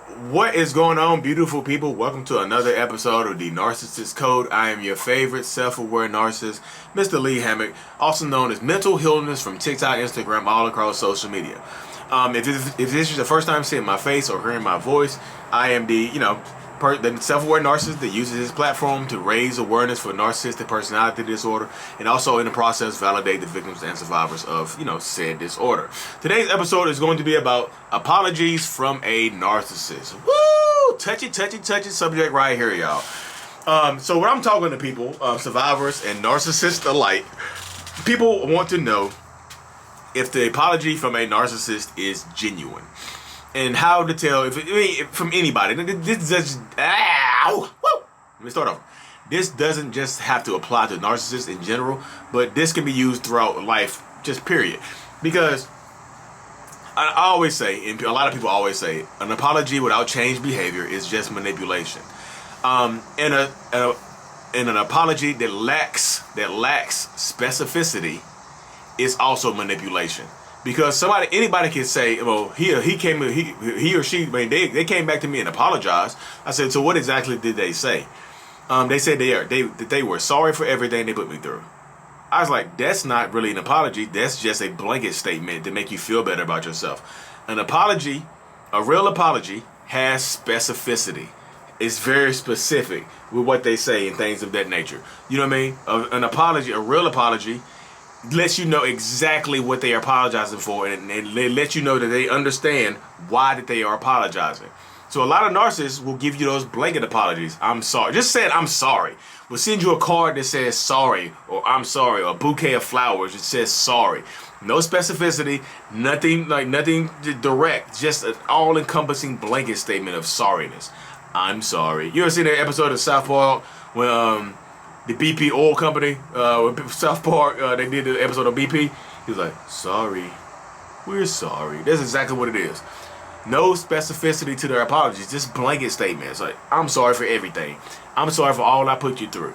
What is going on, beautiful people? Welcome to another episode of the Narcissist Code. I am your favorite self-aware narcissist, Mr. Lee Hammock, also known as Mental Healness from TikTok, Instagram, all across social media. If this is the first time seeing my face or hearing my voice, I am the self-aware narcissist that uses his platform to raise awareness for narcissistic personality disorder, and also in the process validate the victims and survivors of said disorder. Today's episode is going to be about apologies from a narcissist. Woo! Touchy subject right here, y'all. So when I'm talking to people, survivors and narcissists alike, people want to know if the apology from a narcissist is genuine. And how to tell if from anybody. This just let me start off. This doesn't just have to apply to narcissists in general, but this can be used throughout life, just period. Because I always say, and a lot of people always say, an apology without changed behavior is just manipulation. And an apology that lacks specificity is also manipulation. Because anybody can say, well, he or she, they came back to me and apologized. I said, so what exactly did they say? They said they were sorry for everything they put me through. I was like, that's not really an apology. That's just a blanket statement to make you feel better about yourself. An apology, a real apology, has specificity. It's very specific with what they say and things of that nature. You know what I mean? An apology, a real apology, lets you know exactly what they are apologizing for, and they let you know that they understand why that they are apologizing. So a lot of narcissists will give you those blanket apologies. I'm sorry. Just saying I'm sorry. We'll send you a card that says sorry, or I'm sorry, or a bouquet of flowers that says sorry. No specificity, nothing direct, just an all-encompassing blanket statement of sorriness. I'm sorry. You ever seen that episode of South Park when the BP oil company, South Park, they did the episode of BP. He was like, sorry, we're sorry. That's exactly what it is. No specificity to their apologies, just blanket statements. Like, I'm sorry for everything. I'm sorry for all I put you through.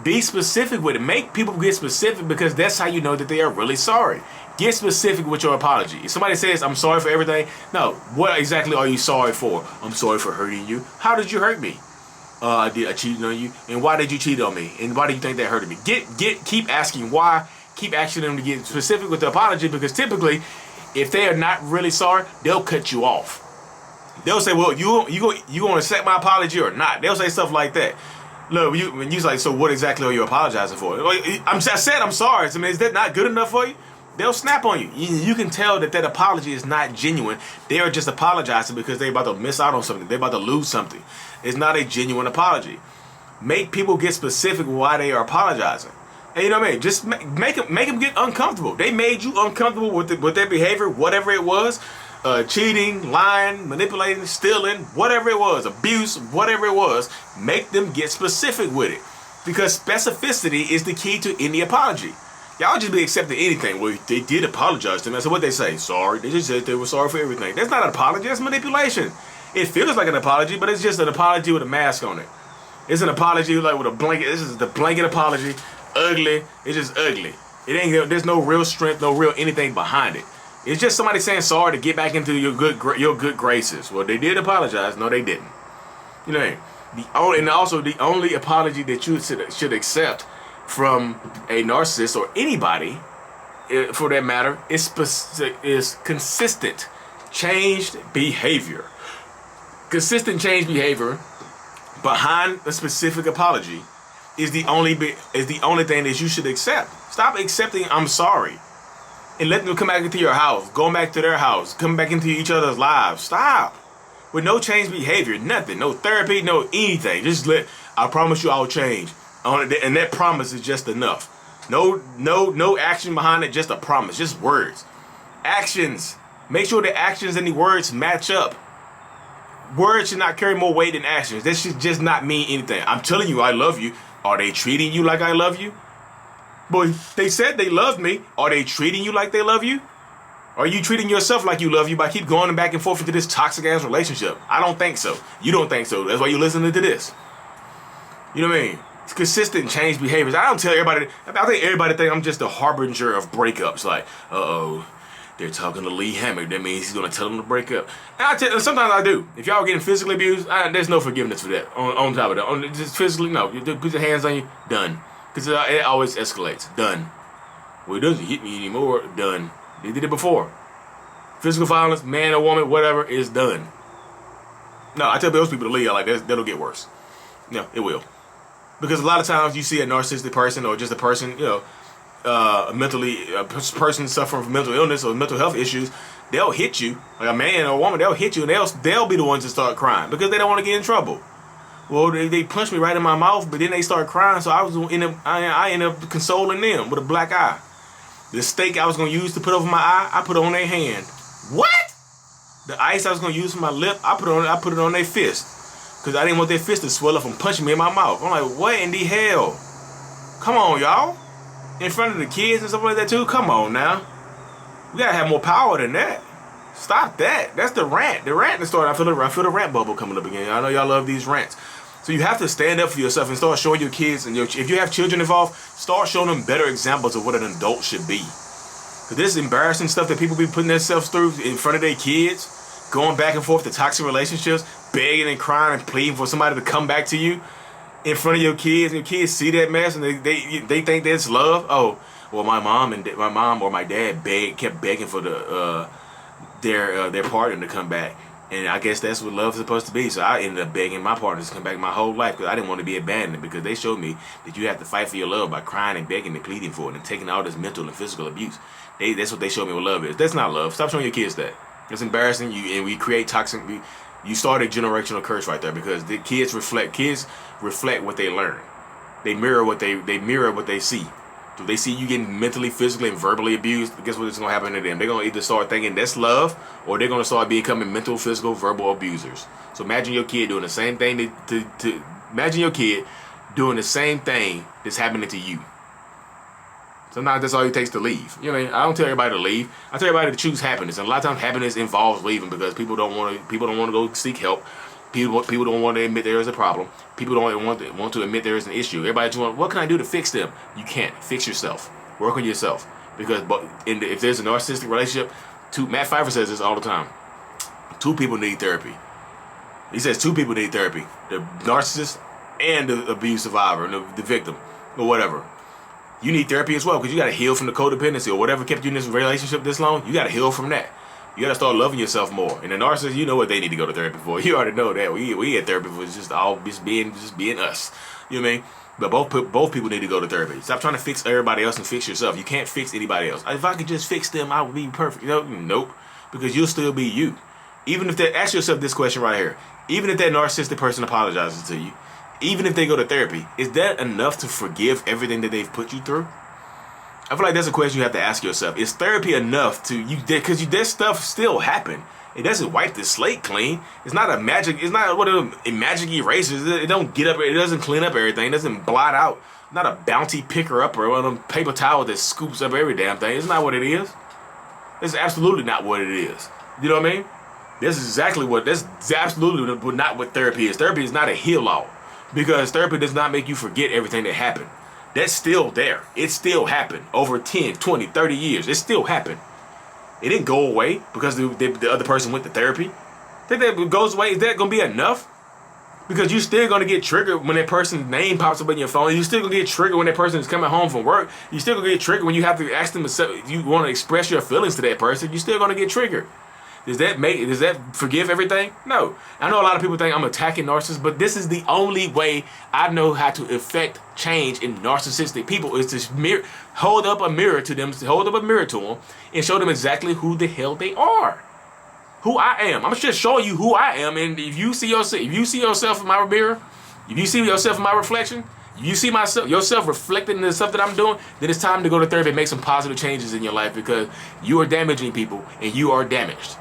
Be specific with it. Make people get specific, because that's how you know that they are really sorry. Get specific with your apology. If somebody says, I'm sorry for everything, no, what exactly are you sorry for? I'm sorry for hurting you. How did you hurt me? I cheated on you, and why did you cheat on me, and why do you think that hurted me? Keep asking why. Keep asking them to get specific with the apology, because typically, if they are not really sorry, they'll cut you off. They'll say, "Well, you going to accept my apology or not?" They'll say stuff like that. Look, when you like, so what exactly are you apologizing for? I said I'm sorry. I mean, is that not good enough for you? They'll snap on you. You can tell that apology is not genuine. They are just apologizing because they're about to miss out on something. They're about to lose something. It's not a genuine apology. Make people get specific why they are apologizing. And you know what I mean? Just make them get uncomfortable. They made you uncomfortable with their behavior, whatever it was. Cheating, lying, manipulating, stealing, whatever it was, abuse, whatever it was. Make them get specific with it. Because specificity is the key to any apology. Y'all just be accepting anything. Well, they did apologize to me. So what they say? Sorry. They just said they were sorry for everything. That's not an apology. That's manipulation. It feels like an apology, but it's just an apology with a mask on it. It's an apology like with a blanket. This is the blanket apology. Ugly. It's just ugly. It ain't. There's no real strength, no real anything behind it. It's just somebody saying sorry to get back into your good graces. Well, they did apologize. No, they didn't. You know what I mean? The only apology that you should accept from a narcissist or anybody, for that matter, is consistent changed behavior. Consistent changed behavior behind a specific apology is the only thing that you should accept. Stop accepting I'm sorry and let them come back into your house, go back to their house, come back into each other's lives. Stop. With no changed behavior, nothing, no therapy, no anything. Just I promise you I'll change. And that promise is just enough. No action behind it, just a promise, just words. Actions. Make sure the actions and the words match up. Words should not carry more weight than actions. That should just not mean anything. I'm telling you I love you. Are they treating you like I love you? Boy, they said they loved me. Are they treating you like they love you? Are you treating yourself like you love you by keep going back and forth into this toxic ass relationship? I don't think so. You don't think so. That's why you're listening to this. You know what I mean? It's consistent change behaviors. I don't tell everybody. I think everybody think I'm just a harbinger of breakups. Like, they're talking to Lee Hammock. That means he's gonna tell them to break up. And sometimes I do. If y'all getting physically abused, there's no forgiveness for that. On top of that, just physically, no. You put your hands on you, done. Because it always escalates. Done. Well, it doesn't hit me anymore. Done. They did it before. Physical violence, man or woman, whatever, is done. No, I tell those people to leave. Like that'll get worse. No, it will. Because a lot of times you see a narcissistic person or just a person, a person suffering from mental illness or mental health issues, they'll hit you, like a man or a woman, they'll hit you and they'll be the ones that start crying because they don't want to get in trouble. Well, they punched me right in my mouth, but then they start crying, so I ended up consoling them with a black eye. The steak I was going to use to put over my eye, I put it on their hand. What? The ice I was going to use for my lip, I put it on their fist. Because I didn't want their fist to swell up from punching me in my mouth. I'm like, what in the hell? Come on, y'all. In front of the kids and stuff like that too? Come on now. We got to have more power than that. Stop that. That's the rant. The rant that started. I feel the rant bubble coming up again. I know y'all love these rants. So you have to stand up for yourself and start showing your kids, and if you have children involved, start showing them better examples of what an adult should be. Because this embarrassing stuff that people be putting themselves through in front of their kids, going back and forth to toxic relationships, begging and crying and pleading for somebody to come back to you in front of your kids, and your kids see that mess and they think that's love. Oh, well, my mom or my dad kept begging for their partner to come back. And I guess that's what love is supposed to be. So I ended up begging my partners to come back my whole life because I didn't want to be abandoned, because they showed me that you have to fight for your love by crying and begging and pleading for it and taking all this mental and physical abuse. That's what they showed me what love is. That's not love. Stop showing your kids that. It's embarrassing. And we create toxic. You start a generational curse right there, because the kids reflect what they learn. They mirror what they see. So if they see you getting mentally, physically, and verbally abused, guess what is going to happen to them? They're going to either start thinking that's love, or they're going to start becoming mental, physical, verbal abusers. So imagine your kid doing the same thing imagine your kid doing the same thing that's happening to you. Sometimes that's all it takes to leave. You know what I mean? I don't tell everybody to leave. I tell everybody to choose happiness. And a lot of times happiness involves leaving, because people don't want to go seek help. People don't want to admit there is a problem. People don't want to admit there is an issue. Everybody just want, what can I do to fix them? You can't. Fix yourself. Work on yourself. Because if there's a narcissistic relationship, Matt Pfeiffer says this all the time. Two people need therapy. He says two people need therapy. The narcissist and the abuse survivor, the victim, or whatever. You need therapy as well, because you got to heal from the codependency or whatever kept you in this relationship this long. You got to heal from that. You got to start loving yourself more. And the narcissist, you know what they need to go to therapy for. You already know that. We at therapy for just being us. You know what I mean? But both people need to go to therapy. Stop trying to fix everybody else and fix yourself. You can't fix anybody else. If I could just fix them, I would be perfect. Nope. Because you'll still be you. Even if ask yourself this question right here. Even if that narcissistic person apologizes to you, even if they go to therapy, is that enough to forgive everything that they've put you through? I feel like that's a question you have to ask yourself. Is therapy enough because that stuff still happen. It doesn't wipe the slate clean. It's not a magic erasers. It don't get up. It doesn't clean up everything. It doesn't blot out. Not a bounty picker up or one of them paper towels that scoops up every damn thing. It's not what it is. It's absolutely not what it is. You know what I mean? That's absolutely not what therapy is. Therapy is not a heal-all, because therapy does not make you forget everything that happened. That's still there. It still happened over 10, 20, 30 years. It still happened. It didn't go away because the other person went to therapy. Think that it goes away? Is that going to be enough? Because you're still going to get triggered when that person's name pops up on your phone. You're still going to get triggered when that person is coming home from work. You're still going to get triggered when you have to ask them if you want to express your feelings to that person. You're still going to get triggered. Does that forgive everything? No. I know a lot of people think I'm attacking narcissists, but this is the only way I know how to affect change in narcissistic people, is to hold up a mirror to them, and show them exactly who the hell they are. Who I am. I'm just showing you who I am, and if you see yourself in my mirror, if you see yourself in my reflection, if you see yourself reflected in the stuff that I'm doing, then it's time to go to therapy and make some positive changes in your life, because you are damaging people and you are damaged.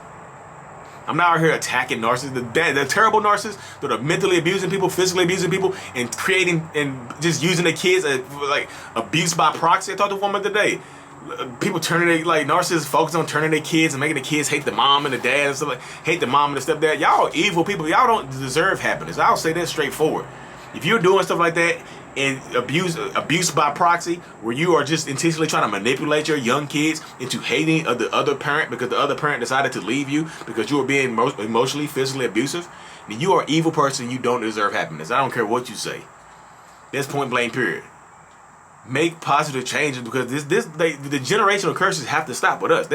I'm not out here attacking narcissists, the terrible narcissists that are mentally abusing people, physically abusing people, and creating and just using their kids like abuse by proxy. I talked to a woman today. People narcissists focus on turning their kids and making the kids hate the mom and the dad and stuff, like hate the mom and the stepdad. Y'all are evil people. Y'all don't deserve happiness. I'll say that straightforward. If you're doing stuff like that, and abuse by proxy, where you are just intentionally trying to manipulate your young kids into hating of the other parent because the other parent decided to leave you because you were being emotionally, physically abusive, then you are an evil person. You don't deserve happiness. I don't care what you say. That's point blank, period. Make positive changes, because the generational curses have to stop with us.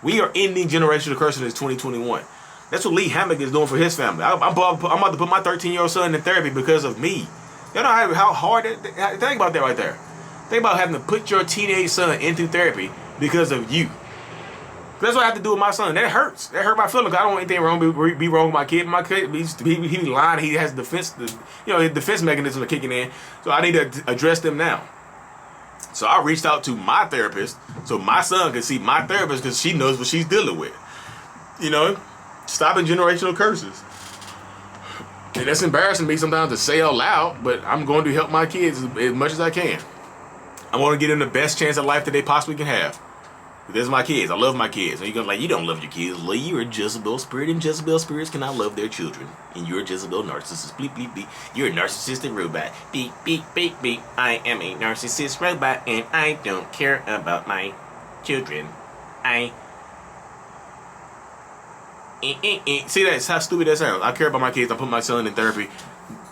We are ending generational curses in 2021. That's what Lee Hammock is doing for his family. I'm about to put my 13-year-old son in therapy because of me. You know how hard think about that right there. Think about having to put your teenage son into therapy because of you. That's what I have to do with my son. That hurts. That hurt my feelings. I don't want anything wrong be wrong with my kid. My kid, he be lying. He has his defense mechanisms are kicking in. So I need to address them now. So I reached out to my therapist so my son could see my therapist, because she knows what she's dealing with. Stopping generational curses. And that's embarrassing me sometimes to say out loud, but I'm going to help my kids as much as I can. I want to give them the best chance of life that they possibly can have. There's my kids. I love my kids. And you're going to you don't love your kids. Lee, you're a Jezebel spirit, and Jezebel spirits cannot love their children. And you're a Jezebel narcissist. Bleep, bleep, bleep. You're a narcissistic robot. Beep, beep, beep, beep. I am a narcissist robot, and I don't care about my children. See, that's how stupid that sounds. I care about my kids. I put my son in therapy,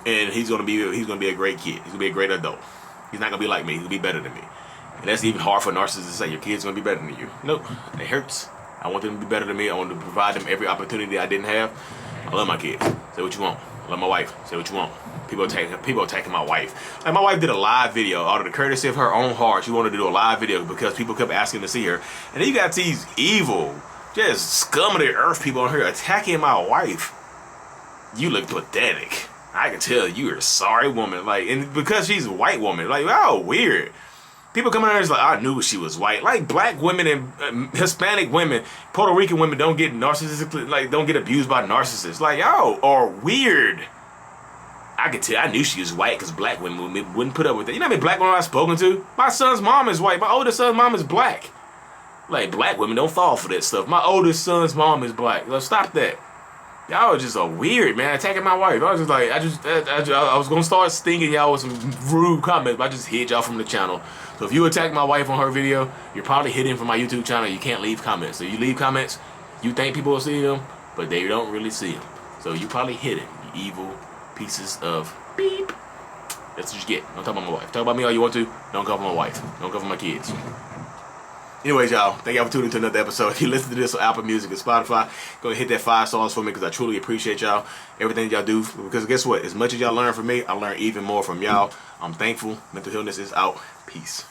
and he's gonna be a great kid. He's gonna be a great adult. He's not gonna be like me. He's gonna be better than me. And that's even hard for narcissists to say. Your kid's gonna be better than you. Nope, it hurts. I want them to be better than me. I want to provide them every opportunity I didn't have. I love my kids. Say what you want. I love my wife. Say what you want. People attacking my wife. Like, my wife did a live video out of the courtesy of her own heart. She wanted to do a live video because people kept asking to see her. And then you got these evil, just scum of the earth people on here attacking my wife. You look pathetic. I can tell you're a sorry woman. And because she's a white woman, oh, weird. People come in here and like, I knew she was white. Like, black women and Hispanic women, Puerto Rican women don't get narcissistic, don't get abused by narcissists. Y'all are weird. I could tell. I knew she was white because black women wouldn't put up with it. You know how many black women I've spoken to? My son's mom is white. My oldest son's mom is black. Black women don't fall for that stuff. My oldest son's mom is black. Stop that. Y'all are just a weird, man, attacking my wife. I was just I was gonna start stinging y'all with some rude comments, but I just hid y'all from the channel. So if you attack my wife on her video, you're probably hidden from my YouTube channel. You can't leave comments. So you leave comments, you think people will see them, but they don't really see them. So you probably hidden, you evil pieces of beep. That's what you get. Don't talk about my wife. Talk about me all you want to. Don't cover my wife. Don't cover my kids. Anyways, y'all, thank y'all for tuning to another episode. If you listen to this on Apple Music and Spotify, go ahead and hit that 5 stars for me, because I truly appreciate y'all, everything y'all do. Because guess what? As much as y'all learn from me, I learn even more from y'all. I'm thankful. Mental Illness is out. Peace.